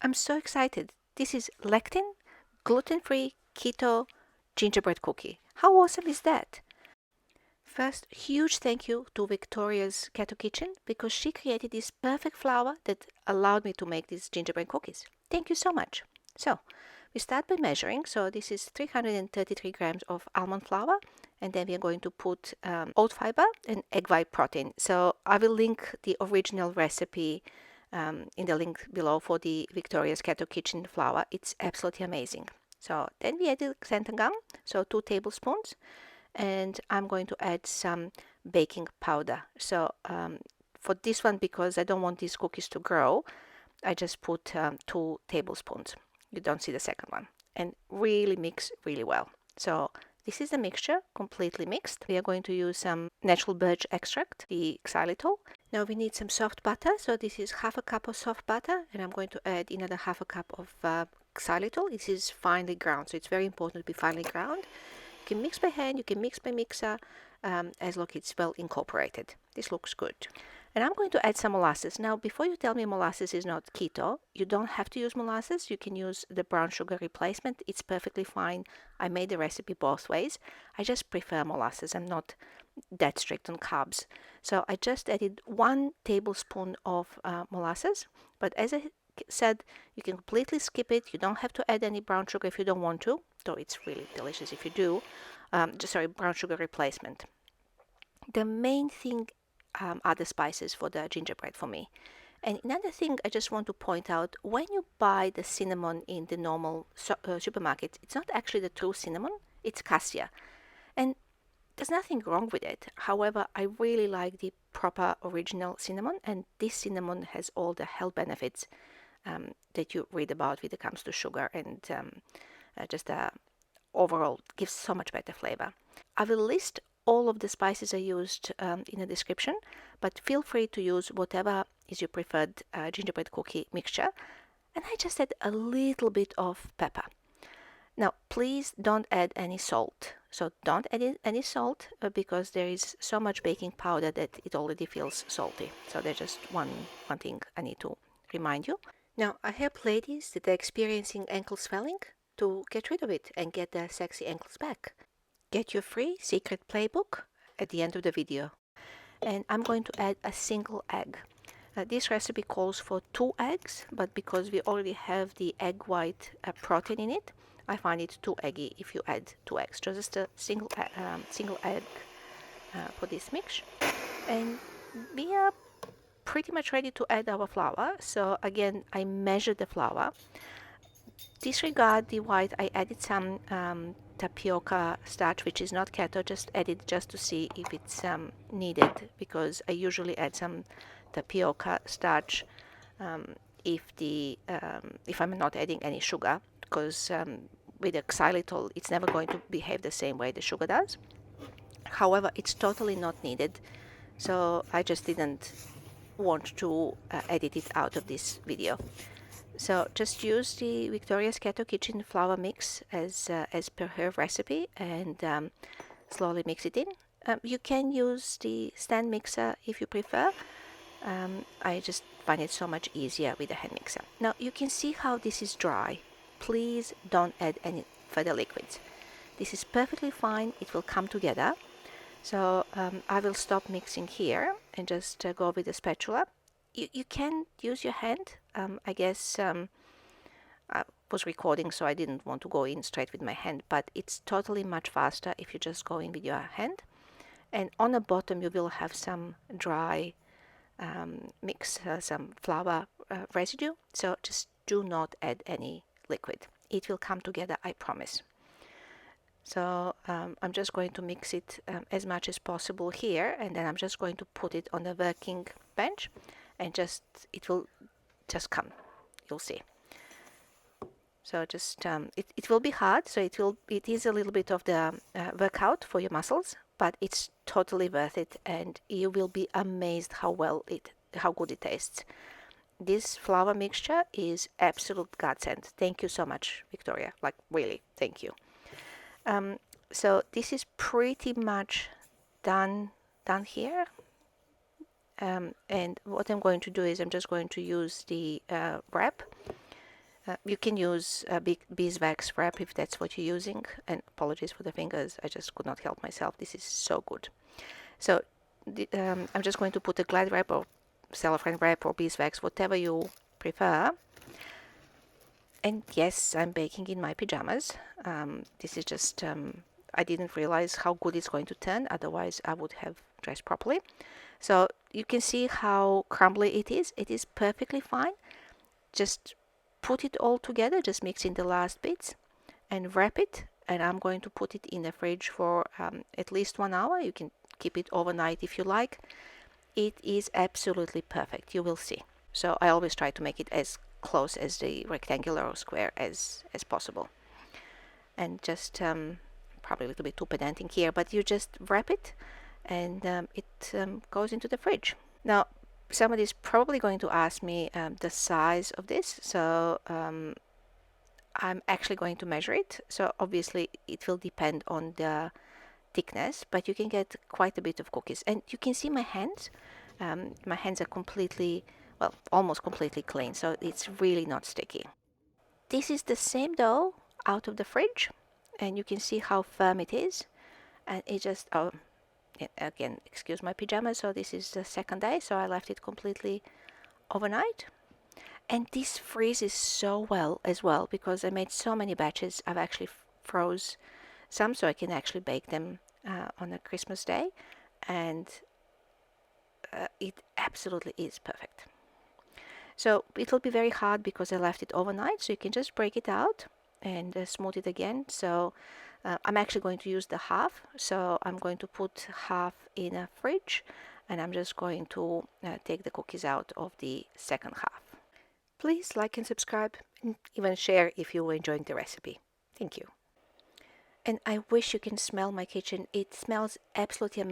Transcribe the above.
I'm so excited. This is lectin, gluten-free, keto, gingerbread cookie. How awesome is that? First, huge thank you to Victoria's Keto Kitchen because she created this perfect flour that allowed me to make these gingerbread cookies. Thank you so much. So, we start by measuring. So this is 333 grams of almond flour, and then we are going to put oat fiber and egg white protein. So I will link the original recipe in the link below for the Victoria's Keto Kitchen flour. It's absolutely amazing. So then we added xanthan gum, so 2 tablespoons, and I'm going to add some baking powder. So for this one, because I don't want these cookies to grow, I just put 2 tablespoons. You don't see the second one. And really mix really well. So this is the mixture, completely mixed. We are going to use some natural birch extract, the xylitol. Now we need some soft butter. So this is half a cup of soft butter, and I'm going to add another half a cup of xylitol. This is finely ground, so it's very important to be finely ground. You can mix by hand, you can mix by mixer, as long as it's well incorporated. This looks good. And I'm going to add some molasses. Now, before you tell me molasses is not keto, you don't have to use molasses. You can use the brown sugar replacement. It's perfectly fine. I made the recipe both ways. I just prefer molasses. I'm not that strict on carbs. So I just added 1 tablespoon of molasses. But as I said, you can completely skip it. You don't have to add any brown sugar if you don't want to, though it's really delicious if you do. Brown sugar replacement. The main thing are the spices for the gingerbread for me. And another thing I just want to point out, when you buy the cinnamon in the normal supermarket, it's not actually the true cinnamon, it's Cassia. And there's nothing wrong with it. However, I really like the proper original cinnamon, and this cinnamon has all the health benefits that you read about when it comes to sugar, and overall gives so much better flavor. I will list all of the spices I used in the description, but feel free to use whatever is your preferred gingerbread cookie mixture. And I just add a little bit of pepper. Now, please don't add any salt. So don't add any salt because there is so much baking powder that it already feels salty. So there's just one thing I need to remind you. Now, I help ladies that are experiencing ankle swelling to get rid of it and get their sexy ankles back. Get your free Secret Playbook at the end of the video. And I'm going to add a single egg. This recipe calls for 2 eggs, but because we already have the egg white protein in it, I find it too eggy if you add 2 eggs. Just a single egg for this mix. And we are pretty much ready to add our flour. So again, I measured the flour. Disregard the white. I added some tapioca starch, which is not keto, just added just to see if it's needed, because I usually add some tapioca starch if I'm not adding any sugar, because with the xylitol it's never going to behave the same way the sugar does. However, it's totally not needed, so I just didn't want to edit it out of this video. So just use the Victoria's Keto Kitchen flour mix as per her recipe, and slowly mix it in. You can use the stand mixer if you prefer. I just find it so much easier with the hand mixer. Now you can see how this is dry. Please don't add any further liquids. This is perfectly fine. It will come together. So I will stop mixing here and just go with the spatula. You can use your hand. I guess I was recording, so I didn't want to go in straight with my hand, but it's totally much faster if you just go in with your hand. And on the bottom you will have some dry mix, some flour residue, so just do not add any liquid. It will come together, I promise. So I'm just going to mix it as much as possible here, and then I'm just going to put it on the working bench, and it will just come. You'll see. So just it will be hard, so it is a little bit of the workout for your muscles, but it's totally worth it, and you will be amazed how good it tastes. This flour mixture is absolute godsend. Thank you so much, Victoria. Like, really, thank you. So this is pretty much done here. And what I'm going to do is I'm just going to use the wrap You can use a big beeswax wrap if that's what you're using. And apologies for the fingers, I just could not help myself. This is so good. So I'm just going to put a Glad wrap or cellophane wrap or beeswax, whatever you prefer. And yes, I'm baking in my pajamas. This is just, I didn't realize how good it's going to turn, otherwise I would have dressed properly. So you can see how crumbly it is. It is perfectly fine. Just put it all together, just mix in the last bits and wrap it. And I'm going to put it in the fridge for at least 1 hour. You can keep it overnight if you like. It is absolutely perfect, you will see. So I always try to make it as close as the rectangular or square as possible. And just probably a little bit too pedantic here, but you just wrap it and it goes into the fridge. Now, somebody's probably going to ask me the size of this, so I'm actually going to measure it. So obviously it will depend on the thickness, but you can get quite a bit of cookies. And you can see my hands. My hands are completely, well, almost completely clean, so it's really not sticky. This is the same dough out of the fridge, and you can see how firm it is. And it just, oh, yeah, again, excuse my pajamas, so this is the second day, so I left it completely overnight. And this freezes so well as well, because I made so many batches. I've actually froze some so I can actually bake them on a Christmas day, and it absolutely is perfect. So it will be very hard because I left it overnight, so you can just break it out and smooth it again. So I'm actually going to use the half, so I'm going to put half in a fridge, and I'm just going to take the cookies out of the second half. Please like and subscribe, and even share if you were enjoying the recipe. Thank you. And I wish you can smell my kitchen. It smells absolutely amazing.